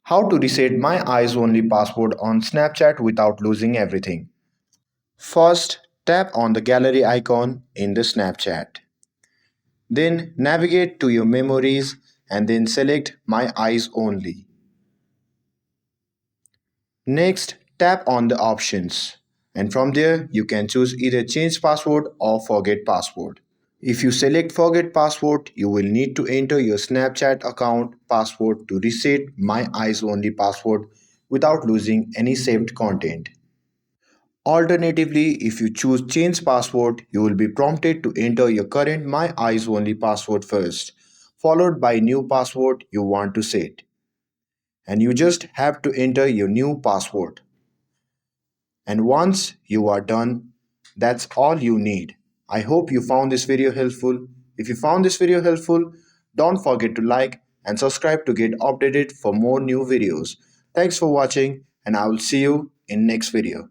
How to reset my eyes only password on Snapchat without losing everything. First, tap on the gallery icon in the Snapchat. Then navigate to your memories and then select My Eyes Only. Next, tap on the options. And from there, you can choose either change password or forget password. If you select forget password, you will need to enter your Snapchat account password to reset My Eyes Only password without losing any saved content. Alternatively, if you choose change password, you will be prompted to enter your current My Eyes Only password first, followed by new password you want to set. And you just have to enter your new password. And once you are done, that's all you need. I hope you found this video helpful. If you found this video helpful, don't forget to like and subscribe to get updated for more new videos. Thanks for watching and I will see you in next video.